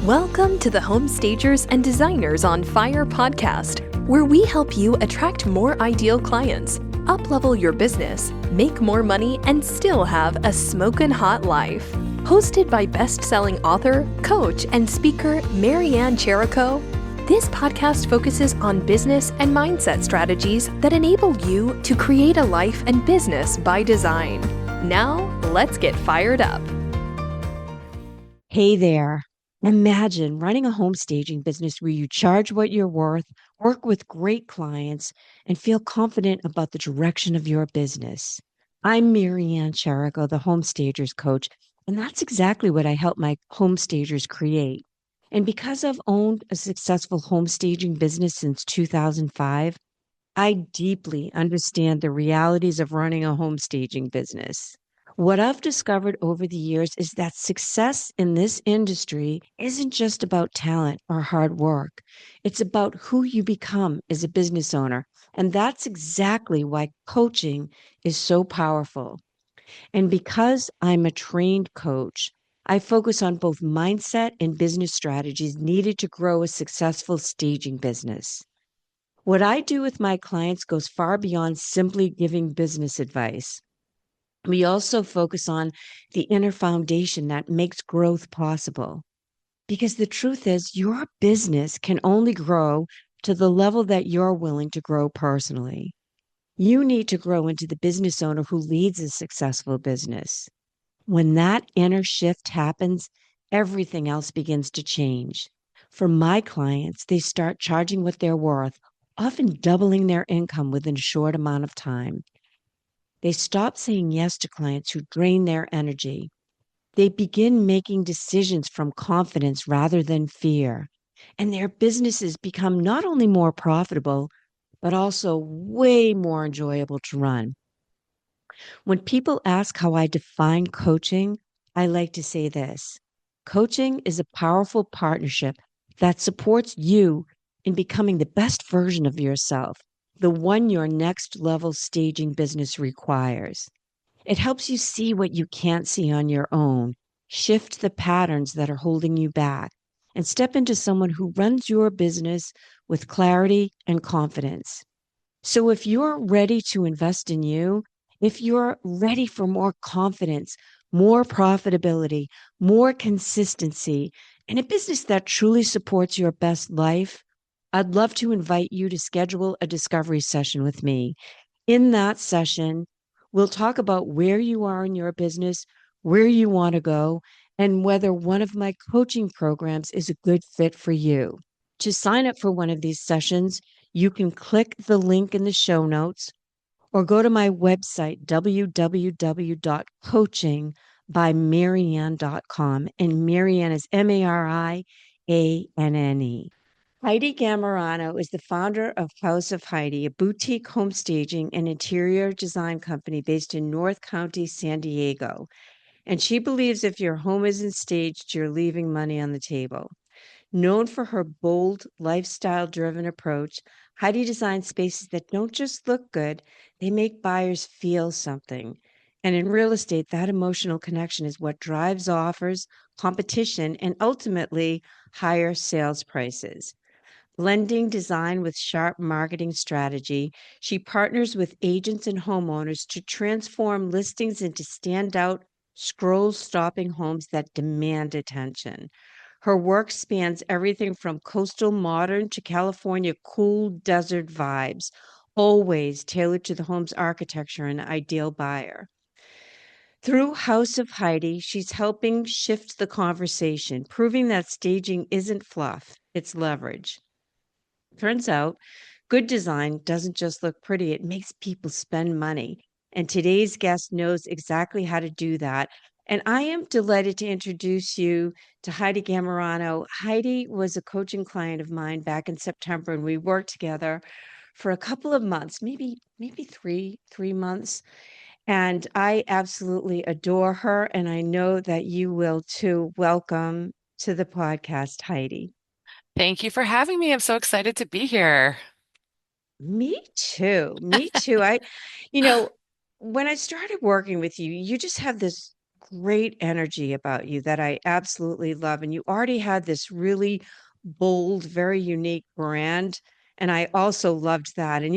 Welcome to the Home Stagers and Designers on Fire podcast, where we help you attract more ideal clients, up-level your business, make more money, and still have a smokin' hot life. Hosted by best-selling author, coach, and speaker Marianne Cherico, this podcast focuses on business and mindset strategies that enable you to create a life and business by design. Now, let's get fired up. Hey there. Imagine running a home staging business where you charge what you're worth, work with great clients, and feel confident about the direction of your business. I'm Marianne Cherico, the home stagers coach, and that's exactly what I help my home stagers create. And because I've owned a successful home staging business since 2005, I deeply understand the realities of running a home staging business. What I've discovered over the years is that success in this industry isn't just about talent or hard work. It's about who you become as a business owner. And that's exactly why coaching is so powerful. And because I'm a trained coach, I focus on both mindset and business strategies needed to grow a successful staging business. What I do with my clients goes far beyond simply giving business advice. We also focus on the inner foundation that makes growth possible. Because the truth is, your business can only grow to the level that you're willing to grow personally. You need to grow into the business owner who leads a successful business. When that inner shift happens, everything else begins to change. For my clients, they start charging what they're worth, often doubling their income within a short amount of time. They stop saying yes to clients who drain their energy. They begin making decisions from confidence rather than fear. And their businesses become not only more profitable, but also way more enjoyable to run. When people ask how I define coaching, I like to say this: coaching is a powerful partnership that supports you in becoming the best version of yourself, the one your next level staging business requires. It helps you see what you can't see on your own, shift the patterns that are holding you back, and step into someone who runs your business with clarity and confidence. So if you're ready to invest in you, if you're ready for more confidence, more profitability, more consistency, and a business that truly supports your best life, I'd love to invite you to schedule a discovery session with me. In that session, we'll talk about where you are in your business, where you want to go, and whether one of my coaching programs is a good fit for you. To sign up for one of these sessions, you can click the link in the show notes or go to my website, www.coachingbymarianne.com. And Marianne is Marianne. Heidi Gammarano is the founder of House of Heidi, a boutique home staging and interior design company based in North County, San Diego. And she believes if your home isn't staged, you're leaving money on the table. Known for her bold, lifestyle driven approach, Heidi designs spaces that don't just look good, they make buyers feel something. And in real estate, that emotional connection is what drives offers, competition, and ultimately higher sales prices. Blending design with sharp marketing strategy, she partners with agents and homeowners to transform listings into standout, scroll stopping homes that demand attention. Her work spans everything from coastal modern to California cool desert vibes, always tailored to the home's architecture and ideal buyer. Through House of Heidi, she's helping shift the conversation, proving that staging isn't fluff, it's leverage. Turns out, good design doesn't just look pretty, it makes people spend money. And today's guest knows exactly how to do that. And I am delighted to introduce you to Heidi Gammarano. Heidi was a coaching client of mine back in September, and we worked together for a couple of months, maybe three months. And I absolutely adore her, and I know that you will too. Welcome to the podcast, Heidi. Thank you for having me. I'm so excited to be here. Me too. Me too. You know, when I started working with you, you just have this great energy about you that I absolutely love. And you already had this really bold, very unique brand. And I also loved that. And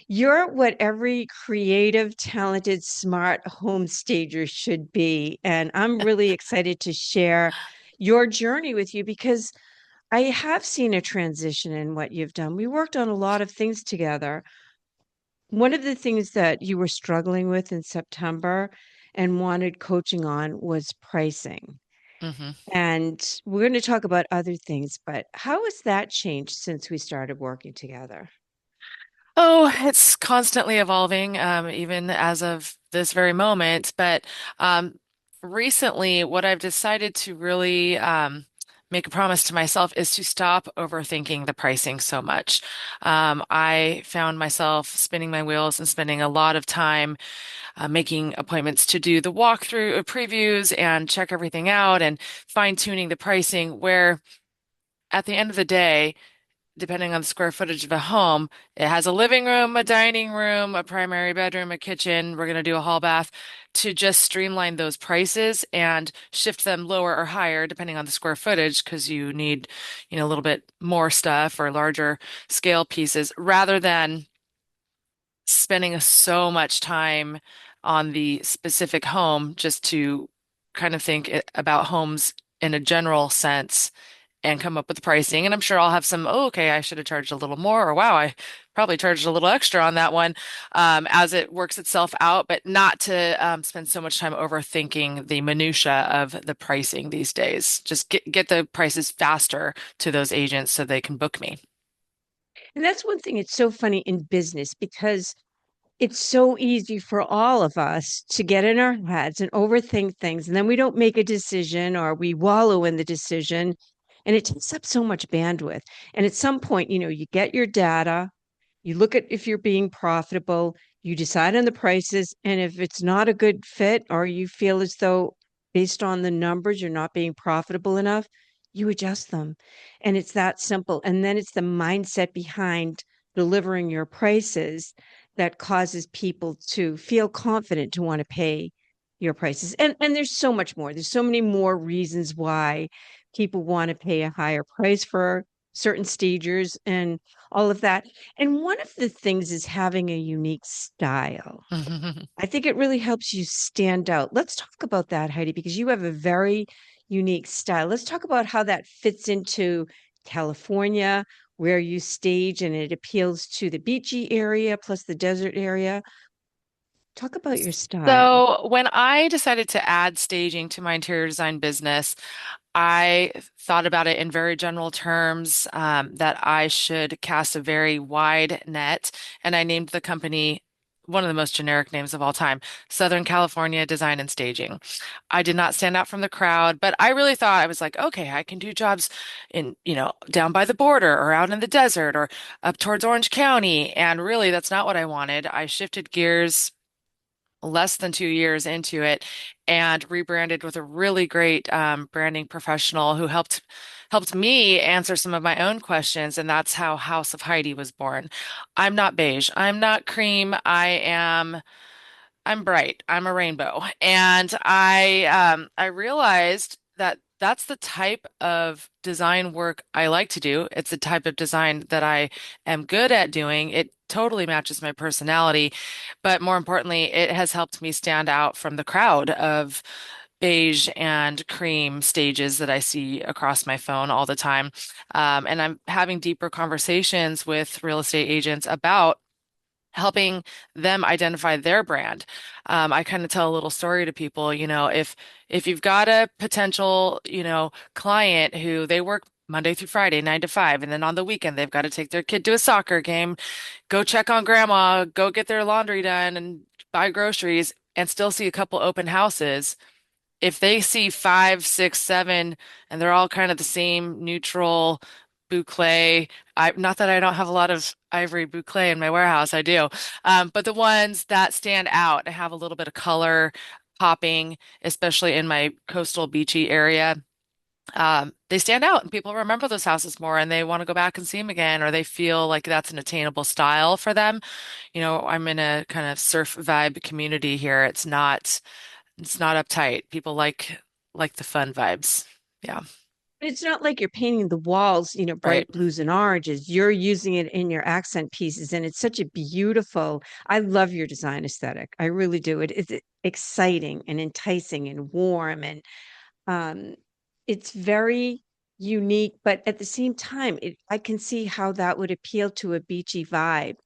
you're what every creative, talented, smart home stager should be. And I'm really excited to share your journey with you because I have seen a transition in what you've done. We worked on a lot of things together. One of the things that you were struggling with in September and wanted coaching on was pricing. hmm And we're going to talk about other things, but how has that changed since we started working together? Oh, it's constantly evolving, even as of this very moment. But um, recently, what I've decided to really make a promise to myself is to stop overthinking the pricing so much. I found myself spinning my wheels and spending a lot of time making appointments to do the walkthrough previews and check everything out and fine-tuning the pricing, where at the end of the day, depending on the square footage of a home, it has a living room, a dining room, a primary bedroom, a kitchen. We're going to do a hall bath to just streamline those prices and shift them lower or higher depending on the square footage because you need, a little bit more stuff or larger scale pieces rather than spending so much time on the specific home just to kind of think about homes in a general sense and come up with pricing. And I'm sure I'll have some, oh, okay, I should have charged a little more, or wow, I probably charged a little extra on that one as it works itself out, but not to spend so much time overthinking the minutia of the pricing these days. Just get the prices faster to those agents so they can book me. And that's one thing. It's so funny in business because it's so easy for all of us to get in our heads and overthink things. And then we don't make a decision or we wallow in the decision. And it takes up so much bandwidth. And at some point, you get your data, you look at if you're being profitable, you decide on the prices. And if it's not a good fit or you feel as though based on the numbers, you're not being profitable enough, you adjust them. And it's that simple. And then it's the mindset behind delivering your prices that causes people to feel confident to want to pay your prices. And there's so much more. There's so many more reasons why people want to pay a higher price for certain stagers and all of that. And one of the things is having a unique style. I think it really helps you stand out. Let's talk about that, Heidi, because you have a very unique style. Let's talk about how that fits into California, where you stage and it appeals to the beachy area plus the desert area. Talk about your style. So, when I decided to add staging to my interior design business, I thought about it in very general terms, that I should cast a very wide net, and I named the company one of the most generic names of all time, Southern California Design and Staging. I did not stand out from the crowd, but I really thought I was like, okay, I can do jobs in, down by the border or out in the desert or up towards Orange County. And really, that's not what I wanted. I shifted gears less than 2 years into it and rebranded with a really great branding professional who helped me answer some of my own questions, and that's how House of Heidi was born. I'm not beige. I'm not cream. I'm bright. I'm a rainbow. And I realized that that's the type of design work I like to do. It's the type of design that I am good at doing. It totally matches my personality, but more importantly, it has helped me stand out from the crowd of beige and cream stages that I see across my phone all the time. And I'm having deeper conversations with real estate agents about helping them identify their brand. I kind of tell a little story to people, if you've got a potential, client who they work Monday through Friday, 9 to 5, and then on the weekend they've got to take their kid to a soccer game, go check on grandma, go get their laundry done and buy groceries, and still see a couple open houses. If they see five, six, seven, and they're all kind of the same neutral boucle, not that I don't have a lot of ivory boucle in my warehouse, I do. But the ones that stand out and have a little bit of color popping, especially in my coastal beachy area, they stand out and people remember those houses more and they want to go back and see them again, or they feel like that's an attainable style for them. I'm in a kind of surf vibe community here. It's It's not uptight. People like the fun vibes. Yeah, It's not like you're painting the walls, right. bright blues and oranges. You're using it in your accent pieces, and it's such a beautiful. I love your design aesthetic. I really do. It's exciting and enticing and warm, and um, it's very unique. But at the same time, I can see how that would appeal to a beachy vibe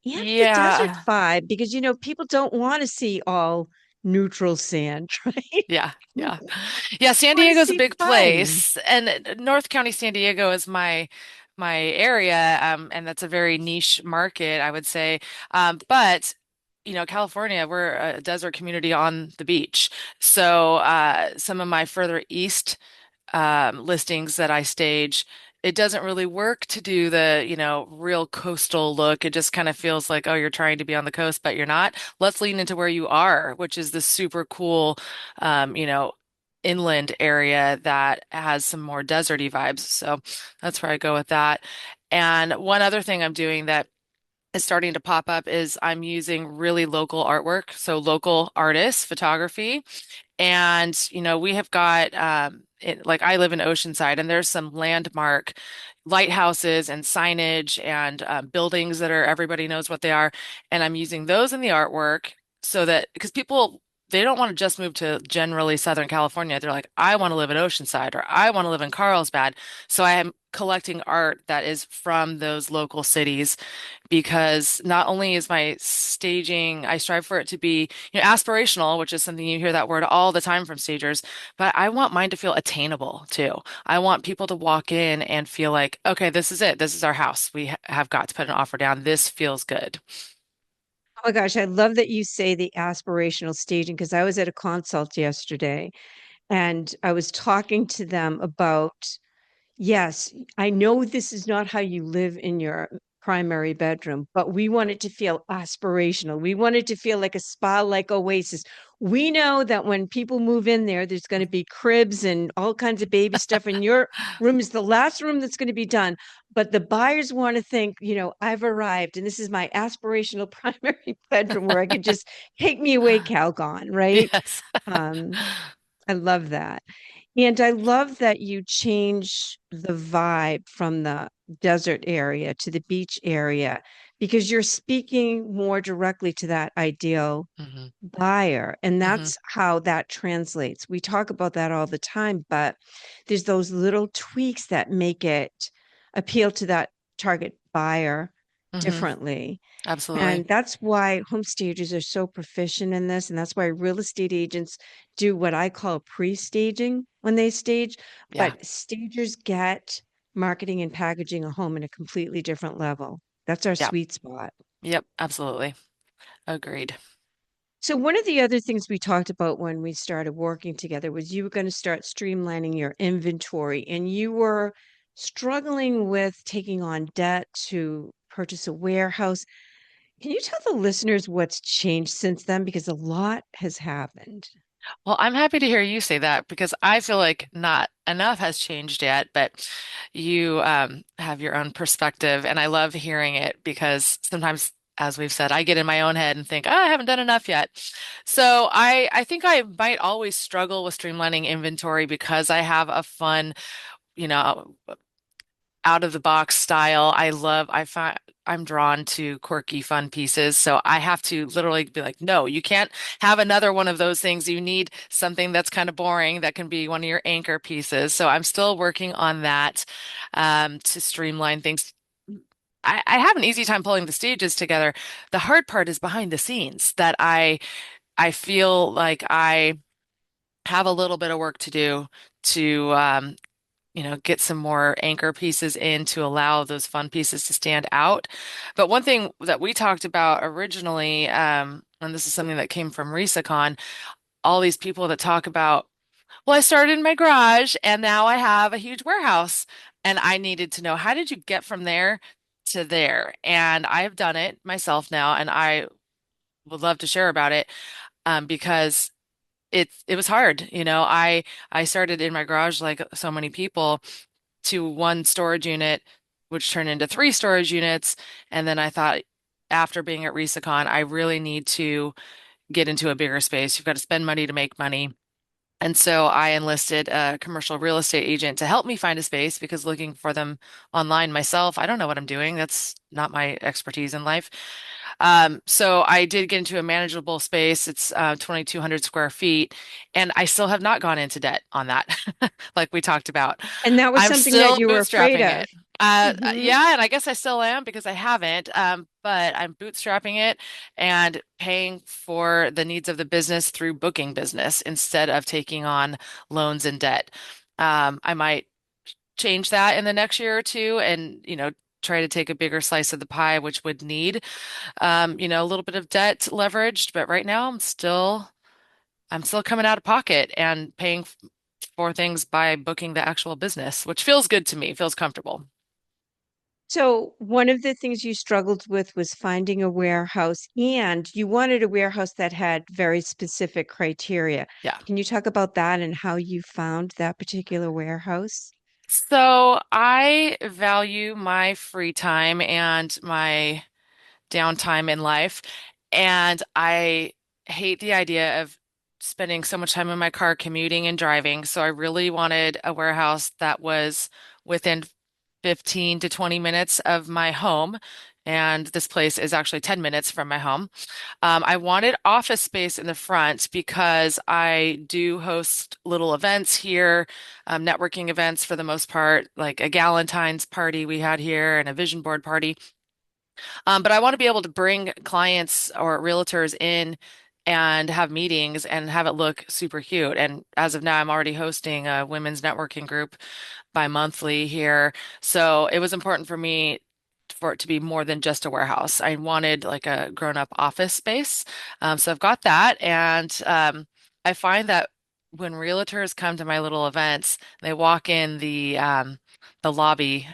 and the desert Yeah. vibe, because people don't want to see all neutral sand, right? Yeah, yeah. Yeah, San Want to Diego's a see big fun. place. And North County San Diego is my area, and that's a very niche market, I would say. But California, we're a desert community on the beach. So some of my further east listings that I stage, it doesn't really work to do the, real coastal look. It just kind of feels like, oh, you're trying to be on the coast, but you're not. Let's lean into where you are, which is the super cool, um, you know, inland area that has some more deserty vibes. So that's where I go with that. And one other thing I'm doing that is starting to pop up is I'm using really local artwork, so local artists, photography. And, we have got, like I live in Oceanside, and there's some landmark lighthouses and signage and buildings that are, everybody knows what they are. And I'm using those in the artwork so that, because people, they don't want to just move to generally Southern California. They're like, I want to live in Oceanside or I want to live in Carlsbad. So I am collecting art that is from those local cities because not only is my staging, I strive for it to be, aspirational, which is something you hear that word all the time from stagers, but I want mine to feel attainable too. I want people to walk in and feel like, okay, this is it. This is our house. We have got to put an offer down. This feels good. Oh my gosh, I love that you say the aspirational staging, because I was at a consult yesterday and I was talking to them about, yes, I know this is not how you live in your primary bedroom, but we want it to feel aspirational. We want it to feel like a spa, like oasis. We know that when people move in there, there's going to be cribs and all kinds of baby stuff, and your room is the last room that's going to be done. But the buyers want to think, I've arrived and this is my aspirational primary bedroom where I could just take me away, Calgon, right? Yes. Um, I love that. And I love that you change the vibe from the desert area to the beach area, because you're speaking more directly to that ideal Hmm. buyer. And Hmm. that's how that translates. We talk about that all the time, but there's those little tweaks that make it appeal to that target buyer Hmm. differently. Absolutely. And that's why home stagers are so proficient in this. And that's why real estate agents do what I call pre-staging when they stage. Yeah. But stagers get marketing and packaging a home in a completely different level. That's our Yeah. sweet spot. Yep. Absolutely. Agreed. So one of the other things we talked about when we started working together was you were going to start streamlining your inventory, and you were struggling with taking on debt to purchase a warehouse. Can you tell the listeners what's changed since then? Because a lot has happened. Well, I'm happy to hear you say that because I feel like not enough has changed yet, but you have your own perspective, and I love hearing it because sometimes, as we've said, I get in my own head and think, oh, I haven't done enough yet. So I think I might always struggle with streamlining inventory because I have a fun, you know, out of the box style. I find I'm drawn to quirky, fun pieces. So I have to literally be like, no, you can't have another one of those things. You need something that's kind of boring that can be one of your anchor pieces. So I'm still working on that, to streamline things. I have an easy time pulling the stages together. The hard part is behind the scenes that I feel like I have a little bit of work to do to get some more anchor pieces in to allow those fun pieces to stand out. But one thing that we talked about originally, and this is something that came from RisaCon, all these people that talk about, well, I started in my garage and now I have a huge warehouse. And I needed to know, how did you get from there to there? And I've done it myself now, and I would love to share about it, because it was hard. I started in my garage like so many people to one storage unit, which turned into three storage units. And then I thought, after being at RisaCon, I really need to get into a bigger space. You've got to spend money to make money. And so I enlisted a commercial real estate agent to help me find a space because looking for them online myself, I don't know what I'm doing. That's not my expertise in life. So I did get into a manageable space. It's 2,200 square feet, and I still have not gone into debt on that, like we talked about. And that was I'm something that still you were afraid bootstrapping of. it. Hmm. Yeah, and I guess I still am because I haven't. But I'm bootstrapping it and paying for the needs of the business through booking business instead of taking on loans and debt. I might change that in the next year or two and, try to take a bigger slice of the pie, which would need, a little bit of debt leveraged. But right now I'm still coming out of pocket and paying for things by booking the actual business, which feels good to me, feels comfortable. So, one of the things you struggled with was finding a warehouse, and you wanted a warehouse that had very specific criteria. Yeah. Can you talk about that and how you found that particular warehouse? So I value my free time and my downtime in life. And I hate the idea of spending so much time in my car commuting and driving. So I really wanted a warehouse that was within 15 to 20 minutes of my home. And this place is actually 10 minutes from my home. I wanted office space in the front because I do host little events here, networking events for the most part, like a Galentine's party we had here and a vision board party. But I want to be able to bring clients or realtors in and have meetings and have it look super cute. And as of now, I'm already hosting a women's networking group bi-monthly here. So it was important for me for it to be more than just a warehouse. I wanted like a grown-up office space. So I've got that. And I find that when realtors come to my little events, they walk in the lobby.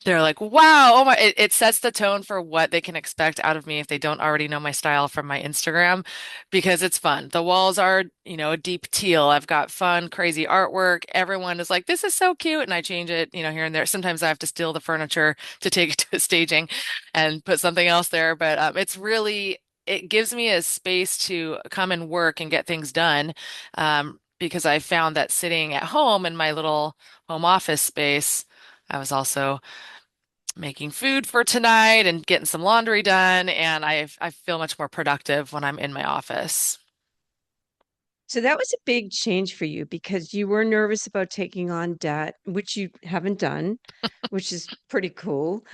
They're like, wow, oh my, it sets the tone for what they can expect out of me if they don't already know my style from my Instagram because it's fun. The walls are, a deep teal. I've got fun, crazy artwork. Everyone is like, this is so cute. And I change it, here and there. Sometimes I have to steal the furniture to take it to staging and put something else there. But it gives me a space to come and work and get things done. Because I found that sitting at home in my little home office space, I was also making food for tonight and getting some laundry done, and I feel much more productive when I'm in my office. So, that was a big change for you because you were nervous about taking on debt, which you haven't done, which is pretty cool.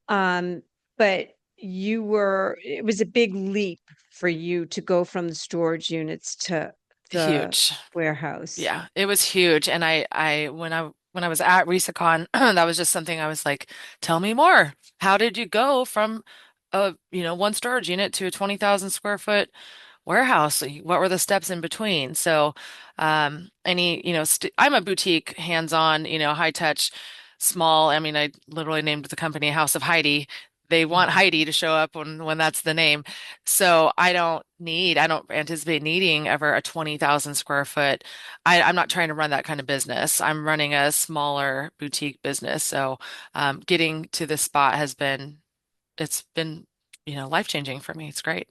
Um, but it was a big leap for you to go from the storage units to the Huge. warehouse. Yeah, it was huge. And when I was at RisaCon, that was just something I was like, tell me more. How did you go from one storage unit to a 20,000 square foot warehouse? Like, what were the steps in between? So, st I'm a boutique, hands-on, high touch, small. I mean, I literally named the company House of Heidi. They want Mhm. Heidi to show up when that's the name. So I don't anticipate needing ever a 20,000 square foot. I'm not trying to run that kind of business. I'm running a smaller boutique business. So, getting to this spot it's been, life-changing for me. It's great.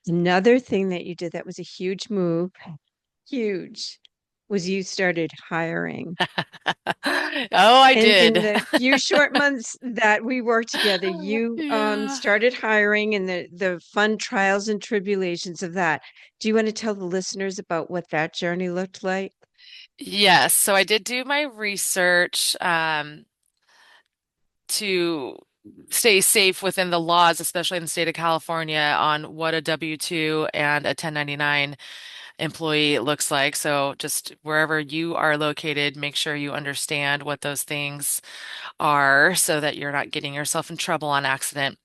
Another thing that you did that was a huge move, huge, was you started hiring. Oh, I And in did. the few short months that we worked together, you Yeah. started hiring and the fun trials and tribulations of that. Do you want to tell the listeners about what that journey looked like? Yes. So I did do my research to stay safe within the laws, especially in the state of California, on what a W-2 and a 1099 employee looks like. So just wherever you are located, make sure you understand what those things are so that you're not getting yourself in trouble on accident.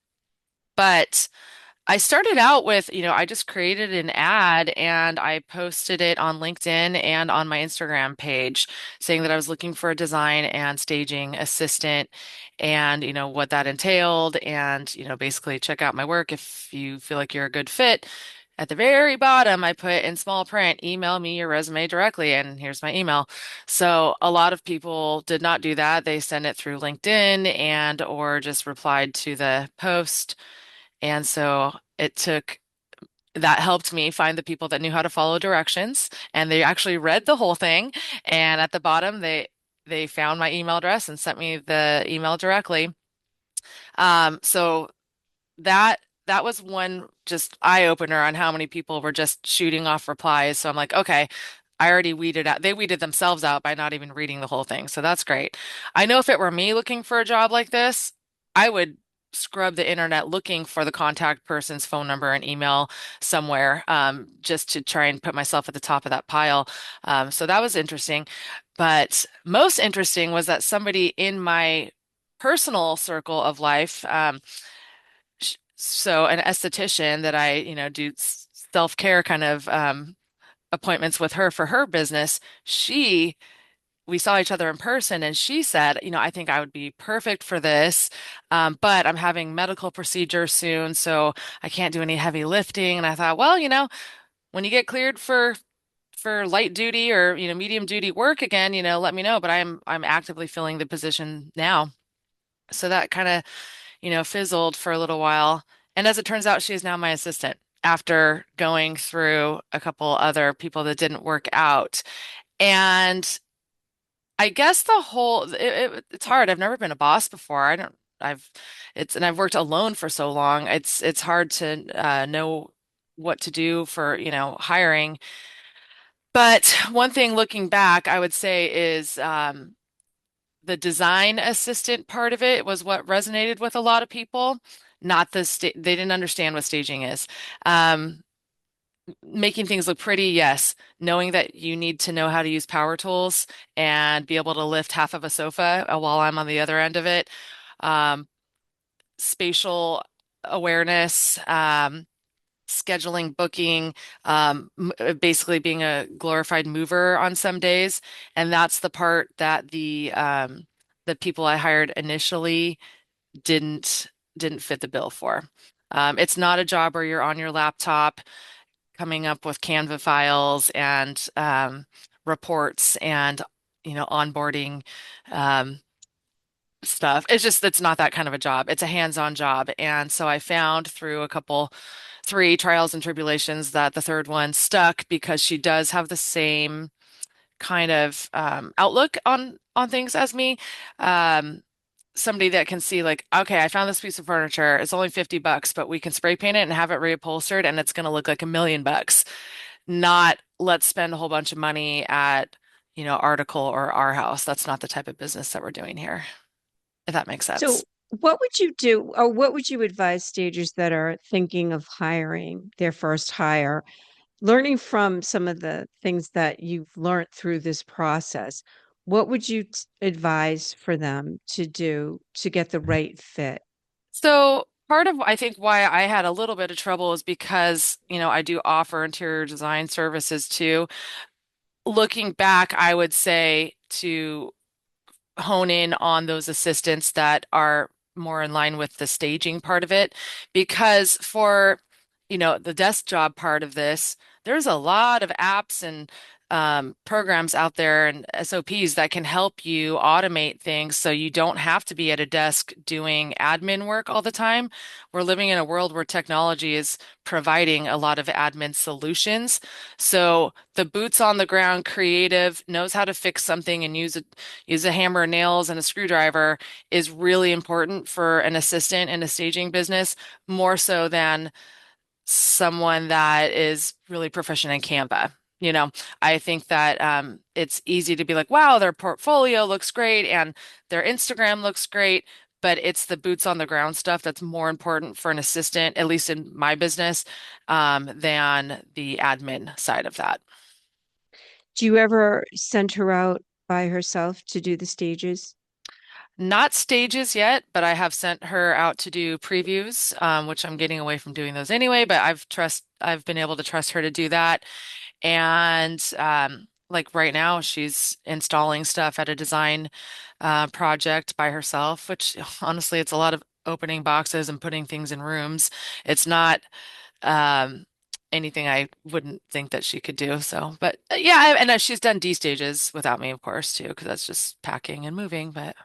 But I started out with, I just created an ad and I posted it on LinkedIn and on my Instagram page saying that I was looking for a design and staging assistant and, what that entailed. And, basically check out my work if you feel like you're a good fit. At the very bottom, I put in small print, email me your resume directly, and here's my email. So a lot of people did not do that. They sent it through LinkedIn and or just replied to the post. And so it took that helped me find the people that knew how to follow directions, and they actually read the whole thing. And at the bottom, they found my email address and sent me the email directly. So that that was one just eye opener on how many people were just shooting off replies. So I'm like, okay, I already weeded out. They weeded themselves out by not even reading the whole thing. So that's great. I know if it were me looking for a job like this, I would scrub the internet looking for the contact person's phone number and email somewhere, just to try and put myself at the top of that pile. So that was interesting. But most interesting was that somebody in my personal circle of life, so an esthetician that I, do self-care kind of appointments with her for her business, we saw each other in person and she said, I think I would be perfect for this, but I'm having medical procedure soon, so I can't do any heavy lifting. And I thought, well, when you get cleared for light duty or, medium duty work again, let me know. But I'm actively filling the position now. So that kind of fizzled for a little while. And as it turns out, she is now my assistant after going through a couple other people that didn't work out. And I guess it's hard. I've never been a boss before. I don't, I've, and I've worked alone for so long. It's hard to know what to do for, hiring. But one thing looking back, I would say is, the design assistant part of it was what resonated with a lot of people. Not they didn't understand what staging is. Um, Making things look pretty, yes. Knowing that you need to know how to use power tools and be able to lift half of a sofa while I'm on the other end of it. Um, Spatial awareness, scheduling, booking, basically being a glorified mover on some days. And that's the part that the people I hired initially didn't didn't fit the bill for. It's not a job where you're on your laptop coming up with Canva files and reports and onboarding um, stuff. It's not that kind of a job. It's a hands-on job. And so I found through three trials and tribulations that the third one stuck because she does have the same kind of outlook on things as me. Um, Somebody that can see like, okay, I found this piece of furniture. It's only $50, but we can spray paint it and have it reupholstered and it's going to look like $1 million. Not let's spend a whole bunch of money at, Article or our house. That's not the type of business that we're doing here, if that makes sense. So, what would you do, or what would you advise stagers that are thinking of hiring their first hire, learning from some of the things that you've learned through this process? What would you advise for them to do to get the right fit? So part of I think why I had a little bit of trouble is because, I do offer interior design services too. Looking back, I would say to hone in on those assistants that are more in line with the staging part of it. Because for, the desk job part of this, there's a lot of apps and programs out there and SOPs that can help you automate things so you don't have to be at a desk doing admin work all the time. We're living in a world where technology is providing a lot of admin solutions. So the boots on the ground creative knows how to fix something and use a hammer, nails, and a screwdriver is really important for an assistant in a staging business, more so than someone that is really proficient in Canva. I think that it's easy to be like, wow, their portfolio looks great and their Instagram looks great, but it's the boots on the ground stuff that's more important for an assistant, at least in my business, than the admin side of that. Do you ever send her out by herself to do the stages? Not stages yet, but I have sent her out to do previews, which I'm getting away from doing those anyway, but I've been able to trust her to do that. And like right now, she's installing stuff at a design project by herself, which honestly, it's a lot of opening boxes and putting things in rooms. It's not um, anything I wouldn't think that she could do. So, but yeah, and she's done D stages without me, of course, too, because that's just packing and moving. But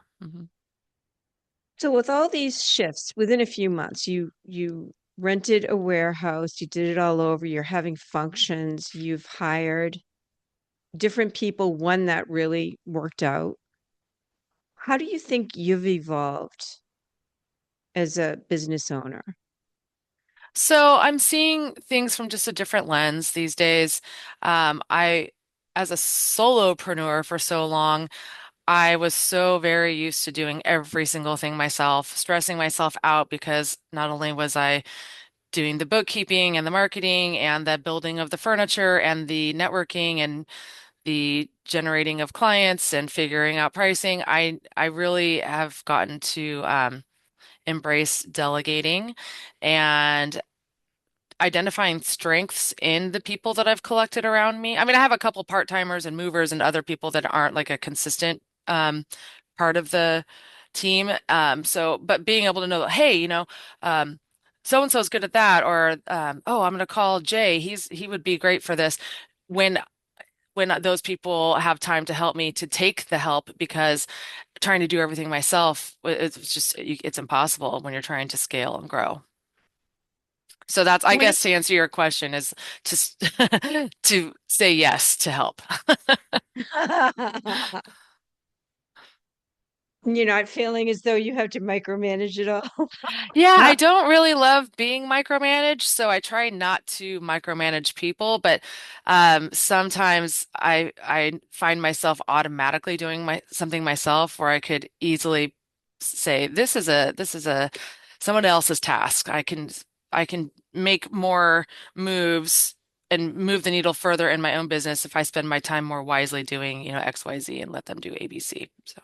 So with all these shifts within a few months, you rented a warehouse, you did it all over, you're having functions, you've hired different people, one that really worked out. How do you think you've evolved as a business owner? So I'm seeing things from just a different lens these days. As a solopreneur for so long, I was so very used to doing every single thing myself, stressing myself out because not only was I doing the bookkeeping and the marketing and the building of the furniture and the networking and the generating of clients and figuring out pricing, I really have gotten to embrace delegating and identifying strengths in the people that I've collected around me. I mean, I have a couple part-timers and movers and other people that aren't like a consistent part of the team. But being able to know, hey, so and so is good at that, or oh, I'm going to call Jay. He would be great for this. When when those people have time to help me to take the help because trying to do everything myself, it's just it's impossible when you're trying to scale and grow. So that's, I One of guess, to answer your question is to to say yes to help. You're not feeling as though you have to micromanage it all. Yeah, I don't really love being micromanaged, so I try not to micromanage people, but sometimes I find myself automatically doing my something myself where I could easily say this is a someone else's task. I can make more moves and move the needle further in my own business if I spend my time more wisely doing, XYZ and let them do ABC. So.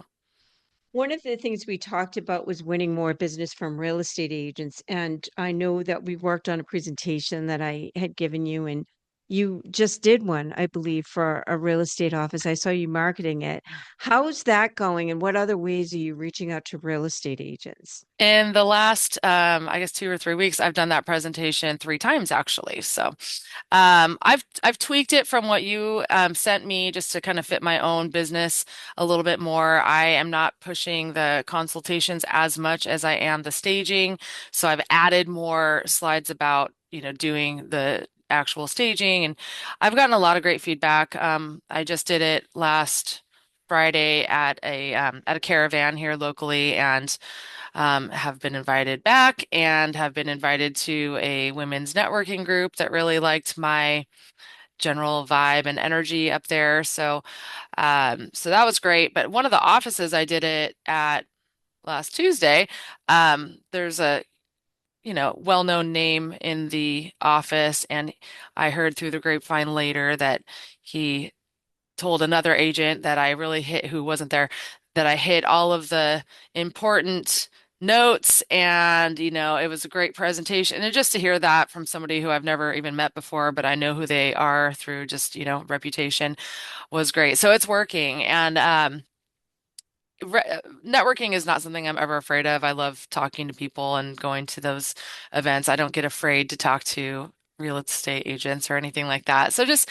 One of the things we talked about was winning more business from real estate agents. And I know that we worked on a presentation that I had given you, and you just did one, I believe, for a real estate office. I saw you marketing it. How's that going? And what other ways are you reaching out to real estate agents? In the last, I guess 2 or 3 weeks, I've done that presentation 3 times actually. So, I've tweaked it from what you sent me just to kind of fit my own business a little bit more. I am not pushing the consultations as much as I am the staging. So I've added more slides about, doing the actual staging, and I've gotten a lot of great feedback. I just did it last Friday at a caravan here locally, and have been invited back and have been invited to a women's networking group that really liked my general vibe and energy up there. So that was great. But one of the offices I did it at last Tuesday, there's a well-known name in the office, and I heard through the grapevine later that he told another agent that I really hit who wasn't there that I hit all of the important notes, and it was a great presentation, and just to hear that from somebody who I've never even met before but I know who they are through just reputation was great. So it's working, and networking is not something I'm ever afraid of. I love talking to people and going to those events. I don't get afraid to talk to real estate agents or anything like that. So just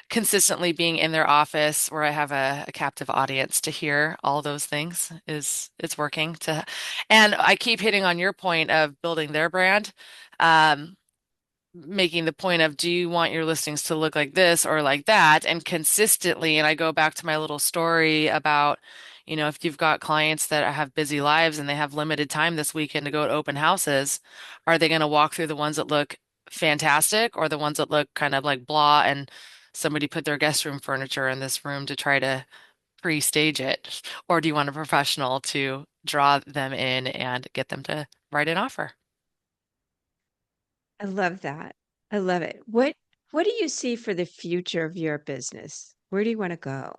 consistently being in their office where I have a captive audience to hear all those things is it's working to, and I keep hitting on your point of building their brand. Um, Making the point of, do you want your listings to look like this or like that? And consistently, and I go back to my little story about, if you've got clients that have busy lives and they have limited time this weekend to go to open houses, are they going to walk through the ones that look fantastic or the ones that look kind of like blah and somebody put their guest room furniture in this room to try to pre-stage it? Or do you want a professional to draw them in and get them to write an offer? I love that. I love it. What do you see for the future of your business? Where do you want to go?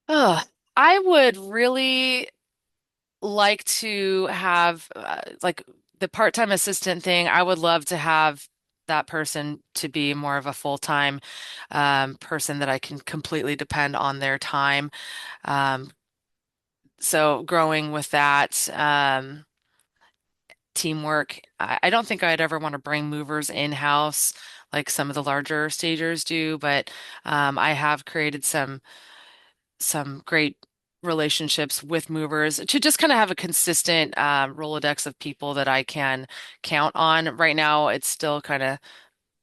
Oh, I would really like to have like the part-time assistant thing. I would love to have that person to be more of a full-time person that I can completely depend on their time. Um, so growing with that teamwork, I don't think I'd ever want to bring movers in-house like some of the larger stagers do, but I have created some great relationships with movers to just kind of have a consistent Rolodex of people that I can count on. Right now, it's still kind of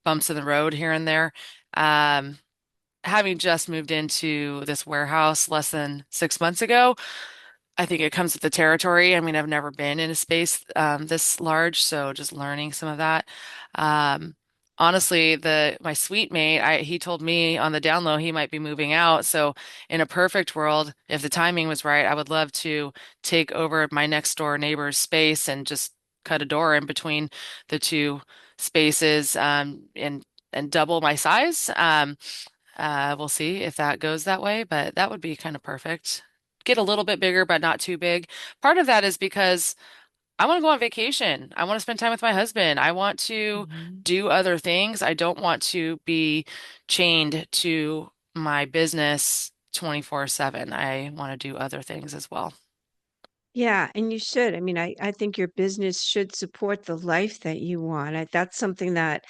bumps in the road here and there. Um, Having just moved into this warehouse less than 6 months ago, I think it comes with the territory. I mean, I've never been in a space this large, so just learning some of that. Um, Honestly, the my suite mate, he told me on the down low he might be moving out. So in a perfect world, if the timing was right, I would love to take over my next door neighbor's space and just cut a door in between the two spaces, and double my size. We'll see if that goes that way, but that would be kind of perfect. Get a little bit bigger, but not too big. Part of that is because I want to go on vacation. I want to spend time with my husband. I want to Mhm. do other things. I don't want to be chained to my business 24/7. I want to do other things as well. Yeah, and you should. I mean, I think your business should support the life that you want. That's something that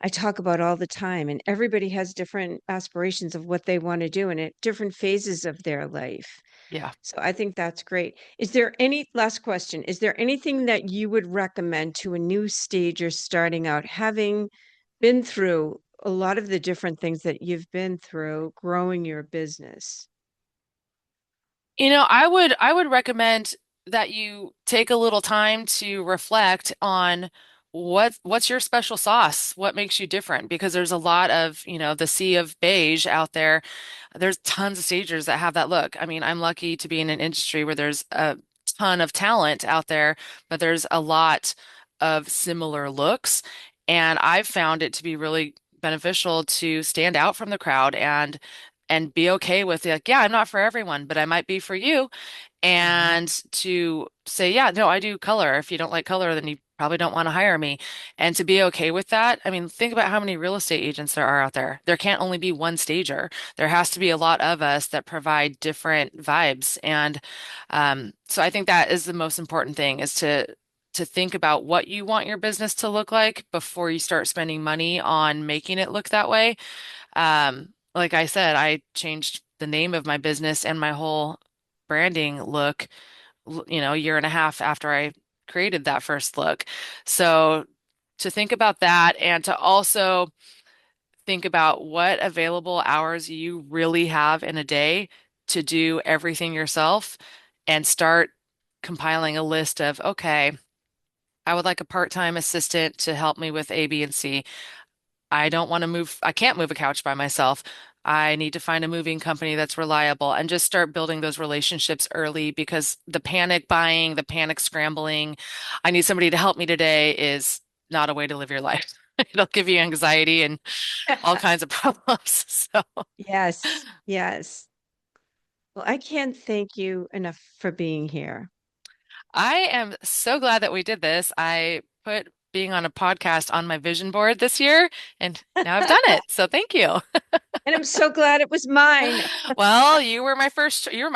I talk about all the time, and everybody has different aspirations of what they want to do and at different phases of their life. Yeah. So I think that's great. Is there any last question? Is there anything that you would recommend to a new stager starting out, having been through a lot of the different things that you've been through growing your business? I would recommend that you take a little time to reflect on what's your special sauce? What makes you different? Because there's a lot of, the sea of beige out there. There's tons of stagers that have that look. I mean, I'm lucky to be in an industry where there's a ton of talent out there, but there's a lot of similar looks. And I've found it to be really beneficial to stand out from the crowd and be okay with like, yeah, I'm not for everyone, but I might be for you. Mhm. And to say, yeah, no, I do color. If you don't like color, then you probably don't want to hire me. And to be okay with that. I mean, think about how many real estate agents there are out there. There can't only be one stager. There has to be a lot of us that provide different vibes. And so I think that is the most important thing is to think about what you want your business to look like before you start spending money on making it look that way. Like I said, I changed the name of my business and my whole branding look, a year and a half after I created that first look. So to think about that and to also think about what available hours you really have in a day to do everything yourself and start compiling a list of, okay, I would like a part-time assistant to help me with A, B, and C. I don't want to move, I can't move a couch by myself. I need to find a moving company that's reliable and just start building those relationships early because the panic buying, the panic scrambling, I need somebody to help me today is not a way to live your life. It'll give you anxiety and all kinds of problems. So Yes, yes. Well, I can't thank you enough for being here. I am so glad that we did this. I put being on a podcast on my vision board this year, and now I've done it. So thank you. And I'm so glad it was mine. Well, you were my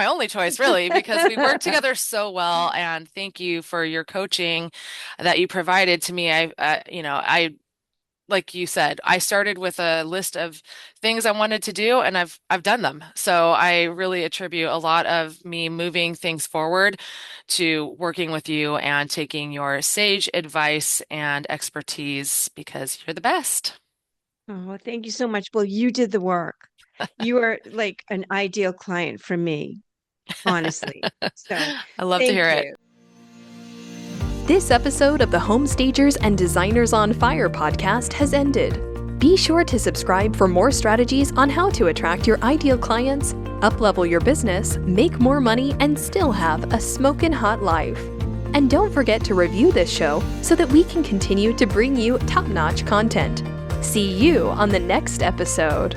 only choice, really, because we work together so well. And thank you for your coaching that you provided to me. Like you said, I started with a list of things I wanted to do, and I've done them. So I really attribute a lot of me moving things forward to working with you and taking your sage advice and expertise because you're the best. Oh, thank you so much. Well, you did the work. You are like an ideal client for me, honestly. So I love to thank hear it. you. This episode of the Home Stagers and Designers on Fire podcast has ended. Be sure to subscribe for more strategies on how to attract your ideal clients, uplevel your business, make more money, and still have a smokin' hot life. And don't forget to review this show so that we can continue to bring you top-notch content. See you on the next episode.